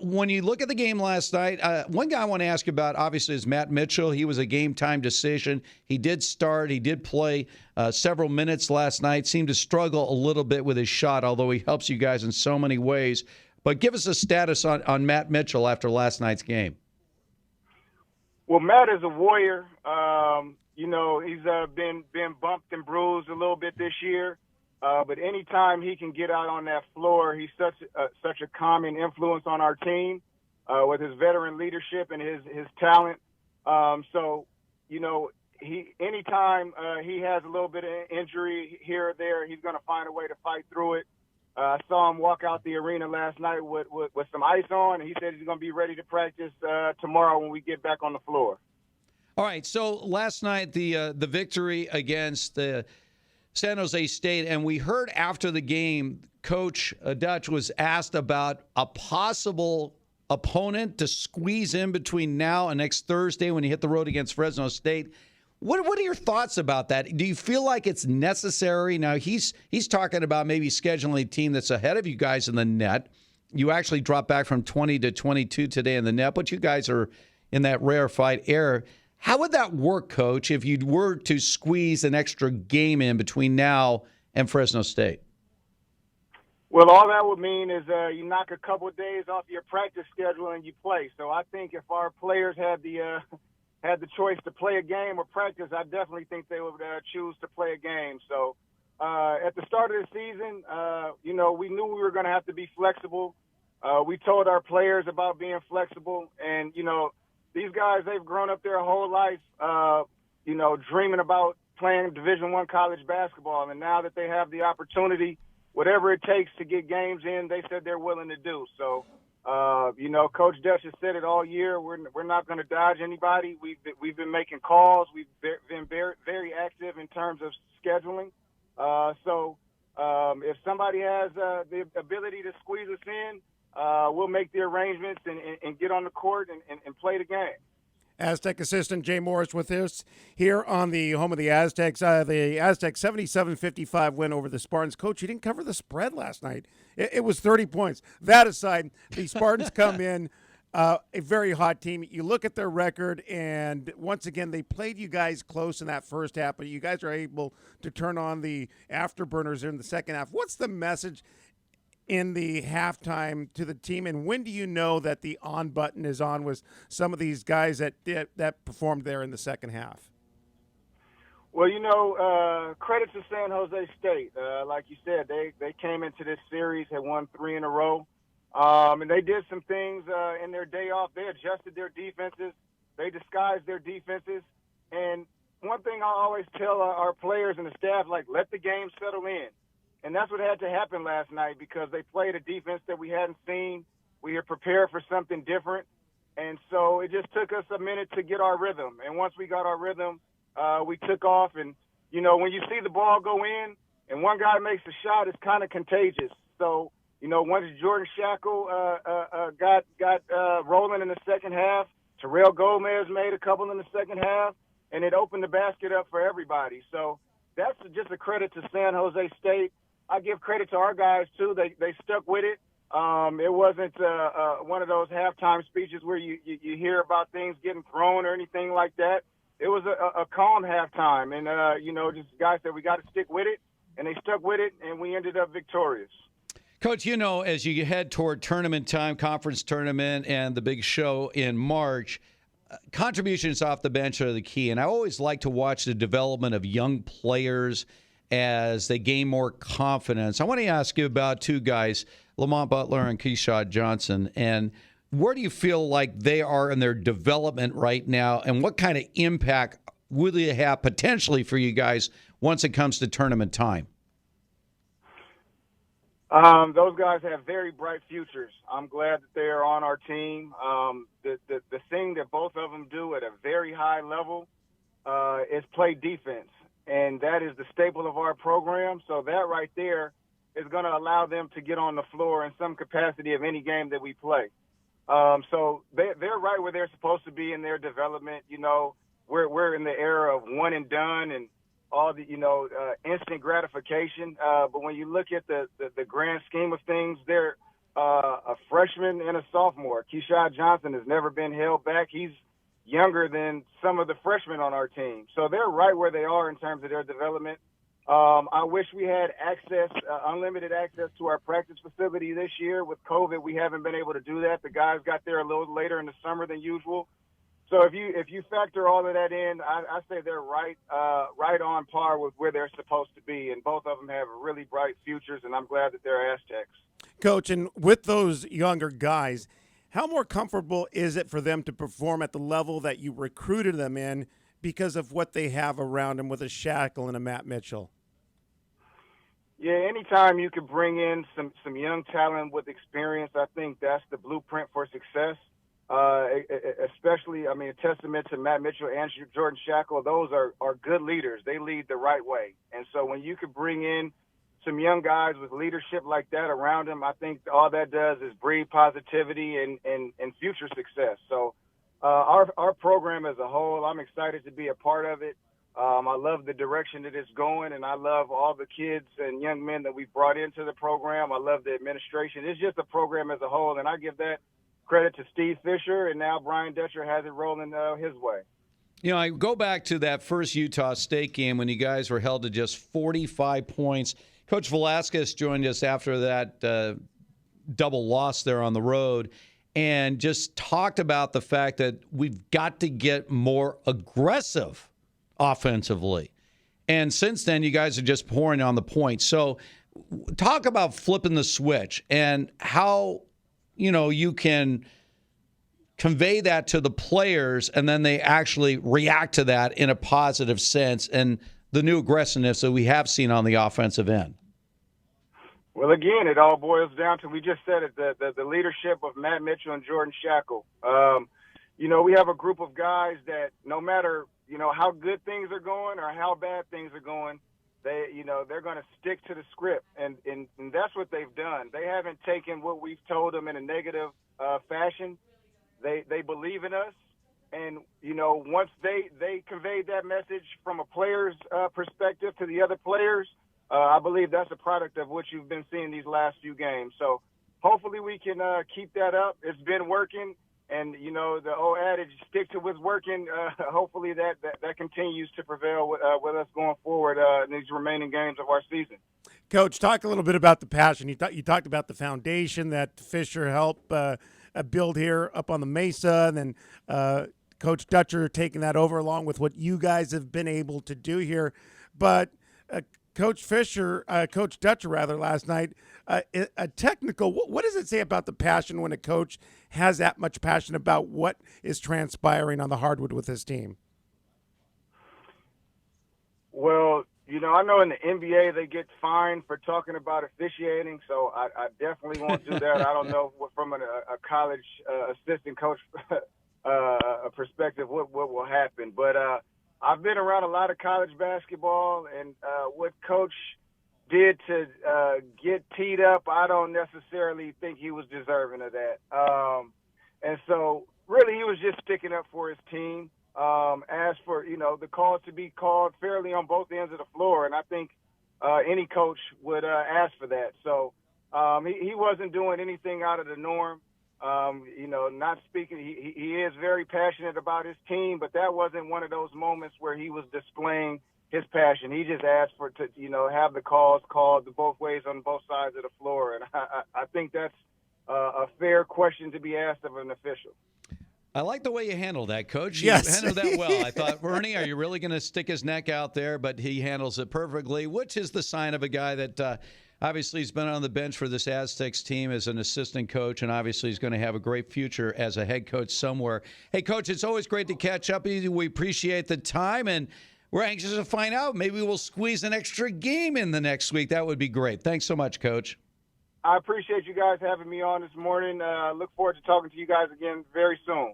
When you look at the game last night, one guy I want to ask about, obviously, is Matt Mitchell. He was a game-time decision. He did start. He did play several minutes last night. Seemed to struggle a little bit with his shot, although he helps you guys in so many ways. But give us a status on Matt Mitchell after last night's game. Well, Matt is a warrior. He's been bumped and bruised a little bit this year. But anytime he can get out on that floor, he's such a calming influence on our team with his veteran leadership and his talent. Anytime he has a little bit of injury here or there, he's going to find a way to fight through it. I saw him walk out the arena last night with some ice on, and he said he's going to be ready to practice tomorrow when we get back on the floor. All right, so last night the victory against the San Jose State, and we heard after the game, Coach Dutch was asked about a possible opponent to squeeze in between now and next Thursday when you hit the road against Fresno State. What are your thoughts about that? Do you feel like it's necessary? Now, he's talking about maybe scheduling a team that's ahead of you guys in the net. You actually dropped back from 20 to 22 today in the net, but you guys are in that rarefied air. How would that work, Coach, if you were to squeeze an extra game in between now and Fresno State? Well, all that would mean is you knock a couple of days off your practice schedule and you play. So I think if our players had the choice to play a game or practice, I definitely think they would choose to play a game. So at the start of the season, we knew we were going to have to be flexible. We told our players about being flexible, and these guys, they've grown up their whole life, dreaming about playing Division I college basketball. And now that they have the opportunity, whatever it takes to get games in, they said they're willing to do. So, Coach Dutch has said it all year. We're not going to dodge anybody. We've been making calls. We've been very, very active in terms of scheduling. If somebody has the ability to squeeze us in, we'll make the arrangements and get on the court and play the game. Aztec assistant Jay Morris with us here on the home of the Aztecs. The Aztecs 77-55 win over the Spartans. Coach, you didn't cover the spread last night. It was 30 points. That aside, the Spartans come in a very hot team. You look at their record, and once again, they played you guys close in that first half, but you guys are able to turn on the afterburners in the second half. What's the message in the halftime to the team, and when do you know that the on button is on with some of these guys that performed there in the second half? Well, credit to San Jose State. Like you said, they came into this series, had won 3 in a row, and they did some things in their day off. They adjusted their defenses. They disguised their defenses. And one thing I always tell our players and the staff, let the game settle in. And that's what had to happen last night because they played a defense that we hadn't seen. We were prepared for something different. And so it just took us a minute to get our rhythm. And once we got our rhythm, we took off. And, when you see the ball go in and one guy makes a shot, it's kind of contagious. So, once Jordan Shackle got rolling in the second half, Terrell Gomez made a couple in the second half, and it opened the basket up for everybody. So that's just a credit to San Jose State. I give credit to our guys, too. They stuck with it. It wasn't one of those halftime speeches where you hear about things getting thrown or anything like that. It was a calm halftime. And, just guys said we got to stick with it, and they stuck with it, and we ended up victorious. Coach, as you head toward tournament time, conference tournament, and the big show in March, contributions off the bench are the key. And I always like to watch the development of young players as they gain more confidence. I want to ask you about two guys, Lamont Butler and Keyshawn Johnson, and where do you feel like they are in their development right now, and what kind of impact will they have potentially for you guys once it comes to tournament time? Those guys have very bright futures. I'm glad that they are on our team. The thing that both of them do at a very high level is play defense. And that is the staple of our program. So that right there is going to allow them to get on the floor in some capacity of any game that we play. So they're right where they're supposed to be in their development. We're in the era of one and done and all the, instant gratification. But when you look at the grand scheme of things, they're a freshman and a sophomore. Keyshawn Johnson has never been held back. He's younger than some of the freshmen on our team. So they're right where they are in terms of their development. I wish we had access, unlimited access to our practice facility this year. With COVID, we haven't been able to do that. The guys got there a little later in the summer than usual. So if you factor all of that in, I say they're right on par with where they're supposed to be, and both of them have really bright futures, and I'm glad that they're Aztecs. Coach, and with those younger guys, how more comfortable is it for them to perform at the level that you recruited them in because of what they have around them with a Shackle and a Matt Mitchell? Yeah, anytime you can bring in some young talent with experience, I think that's the blueprint for success. Especially, I mean, a testament to Matt Mitchell and Jordan Shackle. Those are good leaders. They lead the right way. And so when you could bring in some young guys with leadership like that around them, I think all that does is breed positivity and future success. So our program as a whole, I'm excited to be a part of it. I love the direction that it's going, and I love all the kids and young men that we've brought into the program. I love the administration. It's just a program as a whole, and I give that credit to Steve Fisher, and now Brian Dutcher has it rolling his way. You know, I go back to that first Utah State game when you guys were held to just 45 points. Coach Velasquez joined us after that double loss there on the road and just talked about the fact that we've got to get more aggressive offensively. And since then, you guys are just pouring on the points. So talk about flipping the switch and how, you know, you can convey that to the players and then they actually react to that in a positive sense and the new aggressiveness that we have seen on the offensive end. Well, again, it all boils down to, we just said it, the leadership of Matt Mitchell and Jordan Shackle. You know, we have a group of guys that no matter, you know, how good things are going or how bad things are going, they're going to stick to the script, and that's what they've done. They haven't taken what we've told them in a negative fashion. They believe in us, and you know, once they conveyed that message from a player's perspective to the other players, I believe that's a product of what you've been seeing these last few games. So hopefully we can keep that up. It's been working. And, you know, the old adage, stick to what's working, hopefully that continues to prevail with us going forward in these remaining games of our season. Coach, talk a little bit about the passion. You talked about the foundation that Fisher helped build here up on the Mesa, and then Coach Dutcher taking that over along with what you guys have been able to do here. But Coach Dutcher, last night, a technical, what does it say about the passion when a coach has that much passion about what is transpiring on the hardwood with his team? Well, you know, I know in the NBA they get fined for talking about officiating, so I definitely won't do that. I don't know from a college assistant coach perspective what will happen, but I've been around a lot of college basketball, and what Coach did to get teed up, I don't necessarily think he was deserving of that. And so really he was just sticking up for his team. Asked for, you know, the calls to be called fairly on both ends of the floor, and I think any coach would ask for that. So he wasn't doing anything out of the norm. You know, not speaking, he is very passionate about his team, but that wasn't one of those moments where he was displaying his passion. He just asked to have the calls called both ways on both sides of the floor, and I think that's a fair question to be asked of an official. I like the way you handled that, Coach. You Yes. handled that well. I thought, Ernie, are you really going to stick his neck out there? But he handles it perfectly, which is the sign of a guy that obviously he's been on the bench for this Aztecs team as an assistant coach, and obviously he's going to have a great future as a head coach somewhere. Hey, Coach, it's always great to catch up with you. We appreciate the time, and we're anxious to find out. Maybe we'll squeeze an extra game in the next week. That would be great. Thanks so much, Coach. I appreciate you guys having me on this morning. Look forward to talking to you guys again very soon.